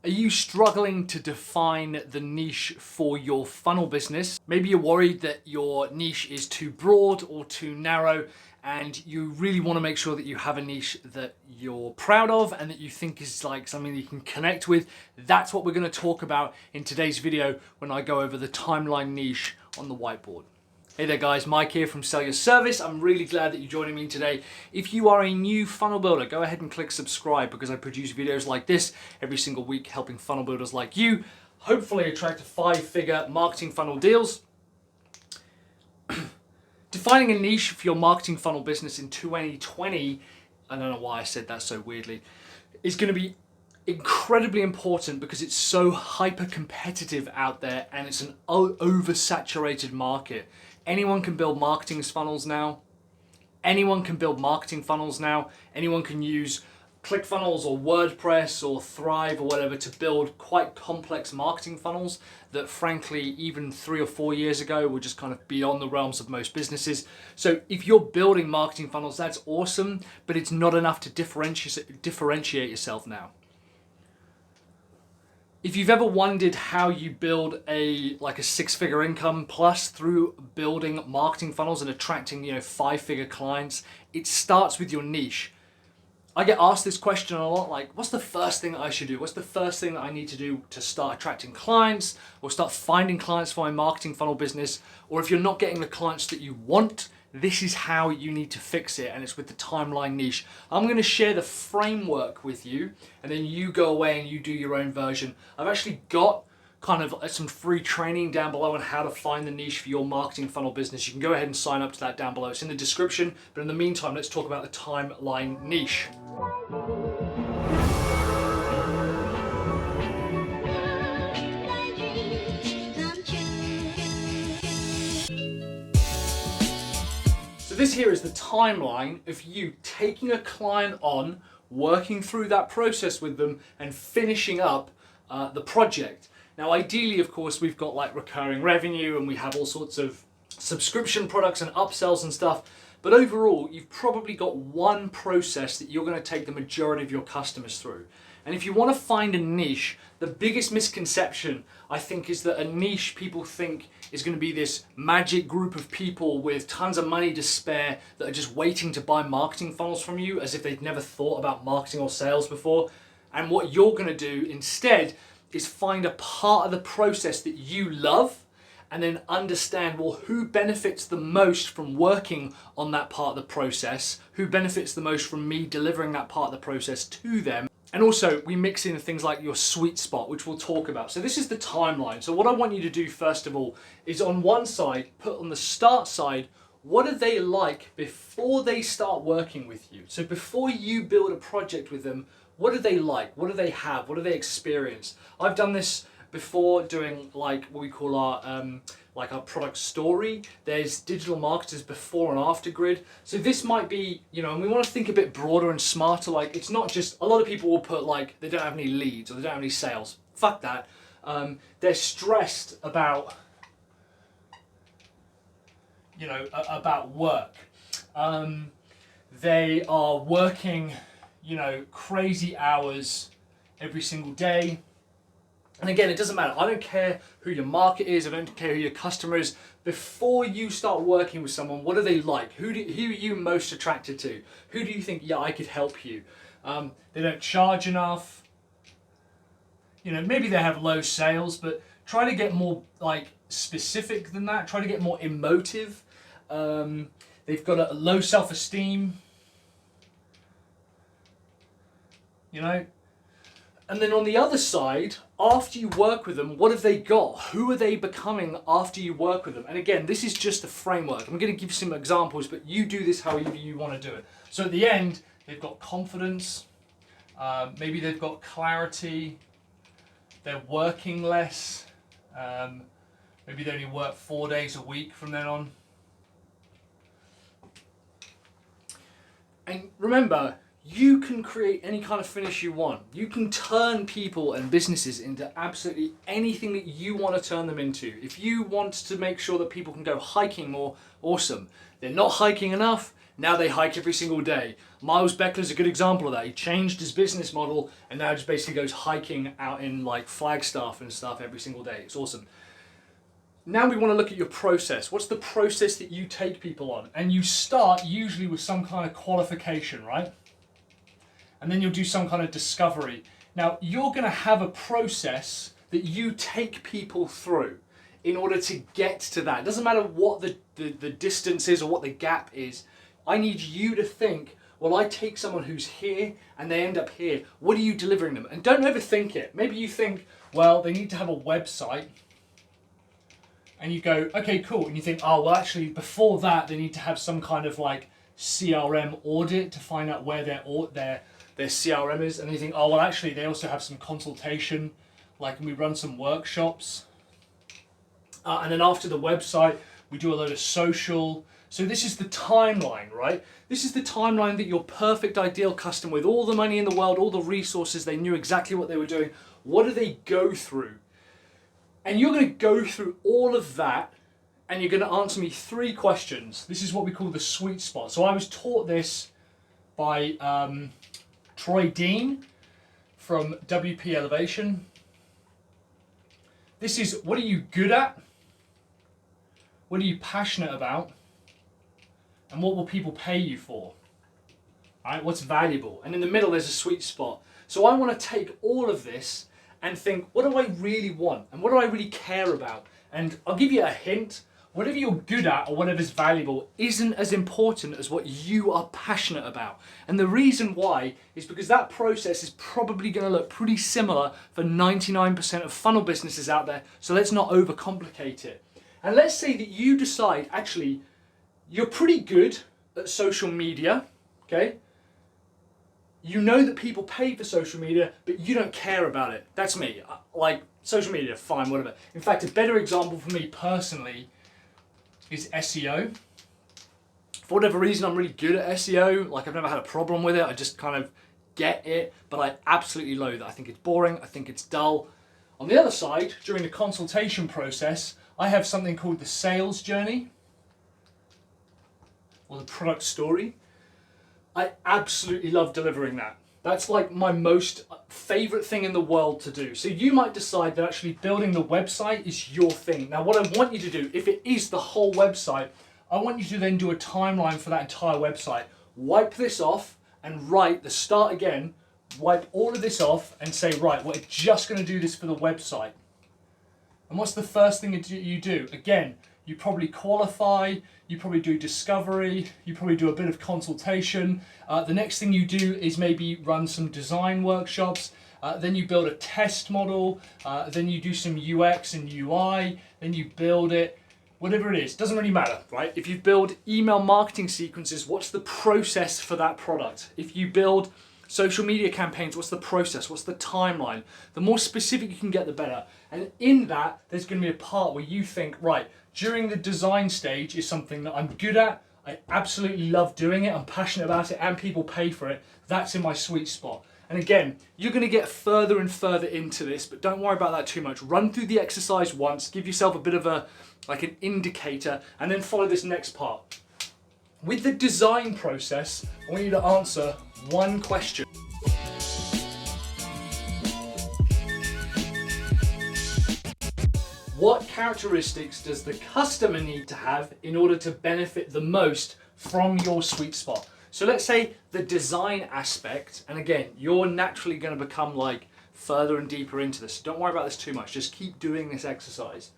Are you struggling to define the niche for your funnel business? Maybe you're worried that your niche is too broad or too narrow, and you really want to make sure that you have a niche that you're proud of and that you think is like something that you can connect with. That's what we're going to talk about in today's video when I go over the timeline niche on the whiteboard. Hey there guys, Mike here from Sell Your Service. I'm really glad that you're joining me today. If you are a new funnel builder, go ahead and click subscribe because I produce videos like this every single week helping funnel builders like you hopefully attract 5-figure marketing funnel deals. Defining a niche for your marketing funnel business in 2020, I don't know why I said that so weirdly, is going to be incredibly important because it's so hyper competitive out there and it's an oversaturated market. Anyone can build marketing funnels now. Anyone can build marketing funnels now. Anyone can use ClickFunnels or WordPress or Thrive or whatever to build quite complex marketing funnels that frankly even 3 or 4 years ago were just kind of beyond the realms of most businesses. So if you're building marketing funnels, that's awesome, but it's not enough to differentiate yourself now. If you've ever wondered how you build a 6-figure income plus through building marketing funnels and attracting 5-figure clients, it starts with your niche. I get asked this question a lot, like, what's the first thing I should do? What's the first thing that I need to do to start attracting clients or start finding clients for my marketing funnel business? Or if you're not getting the clients that you want, this is how you need to fix it, and it's with the timeline niche. I'm going to share the framework with you, and then you go away and you do your own version. I've actually got kind of some free training down below on how to find the niche for your marketing funnel business. You can go ahead and sign up to that down below. It's in the description, but in the meantime, let's talk about the timeline niche. So this here is the timeline of you taking a client on, working through that process with them and finishing up the project. Now ideally, of course, we've got like recurring revenue and we have all sorts of subscription products and upsells and stuff, but overall you've probably got one process that you're going to take the majority of your customers through. And if you want to find a niche, the biggest misconception I think is that a niche people think is going to be this magic group of people with tons of money to spare that are just waiting to buy marketing funnels from you as if they've never thought about marketing or sales before. And what you're going to do instead is find a part of the process that you love and then understand, well, who benefits the most from working on that part of the process, who benefits the most from me delivering that part of the process to them. And also we mix in things like your sweet spot, which we'll talk about. So this is the timeline. So what I want you to do first of all is on one side, put on the start side, what are they like before they start working with you? So before you build a project with them, what do they like? What do they have? What do they experience? I've done this before doing like what we call our product story. There's digital marketers before and after grid. So this might be, and we want to think a bit broader and smarter. Like it's not just, a lot of people will put like they don't have any leads or they don't have any sales. Fuck that. They're stressed about, about work. They are working crazy hours every single day. And again, it doesn't matter. I don't care who your market is. I don't care who your customer is. Before you start working with someone, what are they like? Who are you most attracted to? Who do you think, yeah, I could help you? They don't charge enough. Maybe they have low sales, but try to get more like specific than that. Try to get more emotive. They've got a low self-esteem. And then on the other side, after you work with them, what have they got? Who are they becoming after you work with them? And again, this is just a framework. I'm going to give you some examples, but you do this however you want to do it. So at the end, they've got confidence, maybe they've got clarity, they're working less, maybe they only work 4 days a week from then on. And remember, you can create any kind of finish you want. You can turn people and businesses into absolutely anything that you want to turn them into. If you want to make sure that people can go hiking more, awesome. They're not hiking enough, Now they hike every single day. Miles Beckler's a good example of that. He changed his business model and now just basically goes hiking out in like Flagstaff and stuff every single day. It's awesome. Now we want to look at your process. What's the process that you take people on? And you start usually with some kind of qualification, right? And then you'll do some kind of discovery. Now you're going to have a process that you take people through in order to get to that. It doesn't matter what the distance is or what the gap is. I need you to think, well, I take someone who's here and they end up here. What are you delivering them? And don't overthink it. Maybe you think, well, they need to have a website. And you go, okay, cool. And you think, oh, well, actually, before that, they need to have some kind of like CRM audit to find out where their CRM is. And you think, oh, well, actually, they also have some consultation, like we run some workshops. And then after the website, we do a load of social. So this is the timeline, right? This is the timeline that your perfect ideal customer with all the money in the world, all the resources, they knew exactly what they were doing. What do they go through? And you're going to go through all of that and you're going to answer me 3 questions. This is what we call the sweet spot. So I was taught this by Troy Dean from WP Elevation. This is, what are you good at? What are you passionate about? And what will people pay you for? All right, what's valuable? And in the middle there's a sweet spot. So I want to take all of this and think, what do I really want? And what do I really care about? And I'll give you a hint. Whatever you're good at or whatever's valuable isn't as important as what you are passionate about. And the reason why is because that process is probably going to look pretty similar for 99% of funnel businesses out there. So let's not overcomplicate it. And let's say that you decide, actually, you're pretty good at social media, okay? You know that people pay for social media, but you don't care about it. That's me. Like, social media, fine, whatever. In fact, a better example for me personally is SEO. For whatever reason, I'm really good at SEO. Like, I've never had a problem with it. I just kind of get it, but I absolutely loathe it. I think it's boring. I think it's dull. On the other side, during the consultation process, I have something called the sales journey or the product story. I absolutely love delivering that. That's like my most favorite thing in the world to do. So you might decide that actually building the website is your thing. Now what I want you to do, if it is the whole website, I want you to then do a timeline for that entire website. Wipe this off and write the start again, wipe all of this off and say, right, we're just going to do this for the website. And what's the first thing you do? Again, you probably qualify, you probably do discovery, you probably do a bit of consultation. The next thing you do is maybe run some design workshops. Then you build a test model. Then you do some UX and UI. Then you build it. Whatever it is, doesn't really matter, right? If you build email marketing sequences, what's the process for that product? If you build social media campaigns, what's the process? What's the timeline? The more specific you can get, the better. And in that, there's going to be a part where you think, right, during the design stage is something that I'm good at. I absolutely love doing it. I'm passionate about it and people pay for it. That's in my sweet spot. And again, you're going to get further and further into this, but don't worry about that too much. Run through the exercise once, give yourself a bit of an indicator, and then follow this next part. With the design process, I want you to answer one question. What characteristics does the customer need to have in order to benefit the most from your sweet spot? So let's say the design aspect, and again, you're naturally going to become like further and deeper into this. Don't worry about this too much, just keep doing this exercise.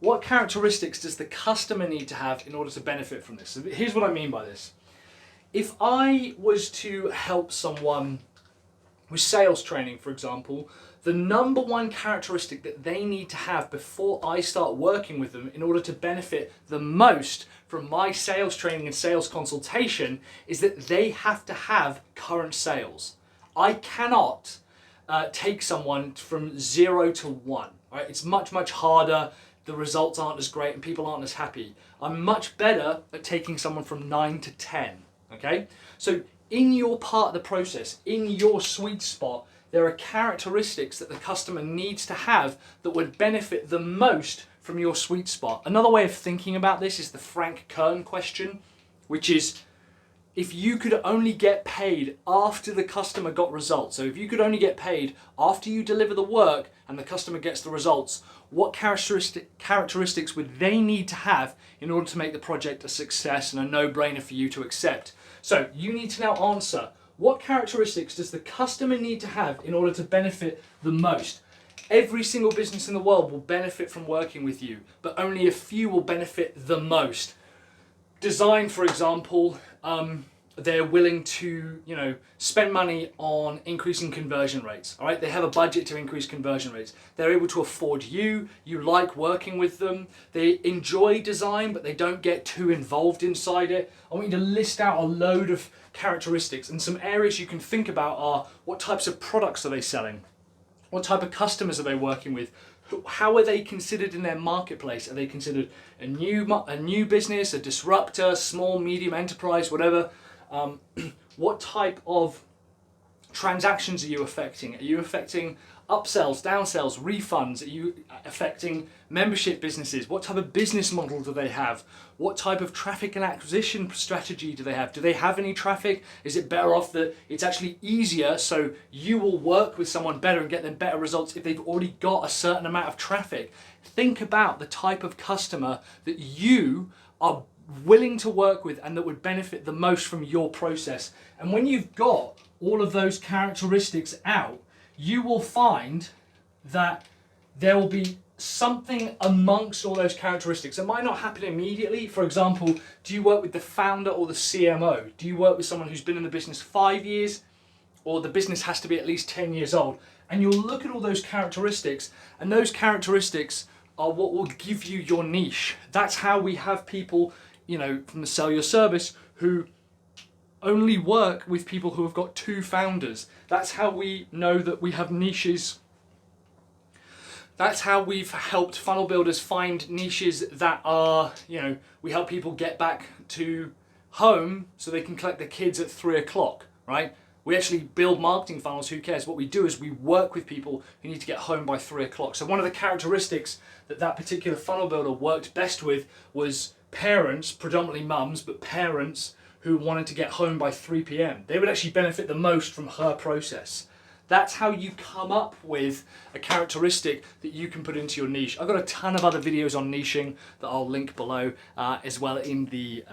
What characteristics does the customer need to have in order to benefit from this? So here's what I mean by this. If I was to help someone with sales training, for example, the number one characteristic that they need to have before I start working with them in order to benefit the most from my sales training and sales consultation is that they have to have current sales. I cannot take someone from 0 to 1. Right? It's much, much harder. The results aren't as great and people aren't as happy. I'm much better at taking someone from 9 to 10. Okay? So in your part of the process, in your sweet spot, there are characteristics that the customer needs to have that would benefit the most from your sweet spot. Another way of thinking about this is the Frank Kern question, which is, if you could only get paid after the customer got results, so if you could only get paid after you deliver the work and the customer gets the results, what characteristics would they need to have in order to make the project a success and a no-brainer for you to accept? So you need to now answer, what characteristics does the customer need to have in order to benefit the most? Every single business in the world will benefit from working with you, but only a few will benefit the most. Design, for example, they're willing to, spend money on increasing conversion rates. All right, they have a budget to increase conversion rates. They're able to afford you. You like working with them. They enjoy design, but they don't get too involved inside it. I want you to list out a load of characteristics, and some areas you can think about are: what types of products are they selling? What type of customers are they working with? How are they considered in their marketplace? Are they considered a new business, a disruptor, small, medium enterprise, whatever? What type of transactions are you affecting? Are you affecting upsells, downsells, refunds? Are you affecting membership businesses? What type of business model do they have? What type of traffic and acquisition strategy do they have? Do they have any traffic? Is it better off that it's actually easier so you will work with someone better and get them better results if they've already got a certain amount of traffic? Think about the type of customer that you are willing to work with and that would benefit the most from your process. And when you've got all of those characteristics out, you will find that there will be something amongst all those characteristics. It might not happen immediately. For example, do you work with the founder or the CMO? Do you work with someone who's been in the business 5 years, or the business has to be at least 10 years old? And you'll look at all those characteristics, and those characteristics are what will give you your niche. That's how we have people, from the Sell Your Service who only work with people who have got 2 founders. That's how we know that we have niches. That's how we've helped funnel builders find niches that are, we help people get back to home so they can collect their kids at 3 o'clock, right? We actually build marketing funnels, who cares? What we do is we work with people who need to get home by 3 o'clock. So one of the characteristics that particular funnel builder worked best with was parents, predominantly mums, but parents who wanted to get home by 3 p.m. They would actually benefit the most from her process. That's how you come up with a characteristic that you can put into your niche. I've got a ton of other videos on niching that I'll link below, as well in the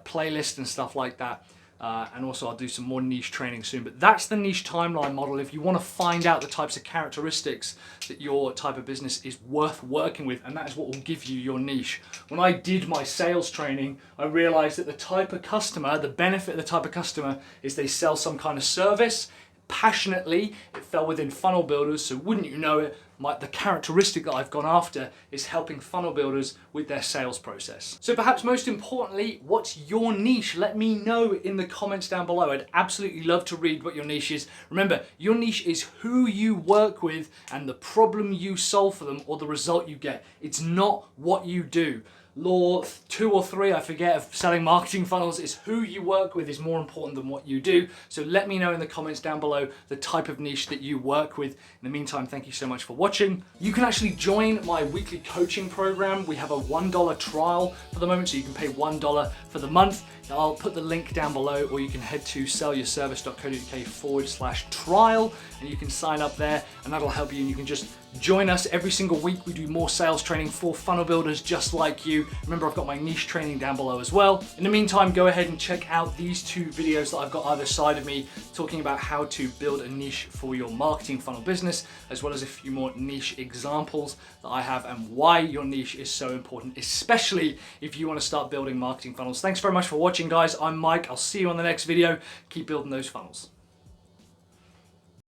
playlist and stuff like that. And also I'll do some more niche training soon. But that's the niche timeline model. If you want to find out the types of characteristics that your type of business is worth working with, and that is what will give you your niche. When I did my sales training, I realized that the type of customer, the benefit of the type of customer is they sell some kind of service passionately. It fell within funnel builders, so wouldn't you know it, the characteristic that I've gone after is helping funnel builders with their sales process. So perhaps most importantly, what's your niche? Let me know in the comments down below. I'd absolutely love to read what your niche is. Remember, your niche is who you work with and the problem you solve for them or the result you get. It's not what you do. Law 2 or 3, I forget, of selling marketing funnels is who you work with is more important than what you do. So let me know in the comments down below the type of niche that you work with. In the meantime, thank you so much for watching. You can actually join my weekly coaching program. We have a $1 trial for the moment, so you can pay $1 for the month. I'll put the link down below, or you can head to sellyourservice.co.uk/trial and you can sign up there, and that'll help you, and you can just join us every single week. We do more sales training for funnel builders just like you. Remember, I've got my niche training down below as well. In the meantime, go ahead and check out these 2 videos that I've got either side of me talking about how to build a niche for your marketing funnel business, as well as a few more niche examples that I have and why your niche is so important, especially if you want to start building marketing funnels. Thanks very much for watching, guys. I'm Mike. I'll see you on the next video. Keep building those funnels.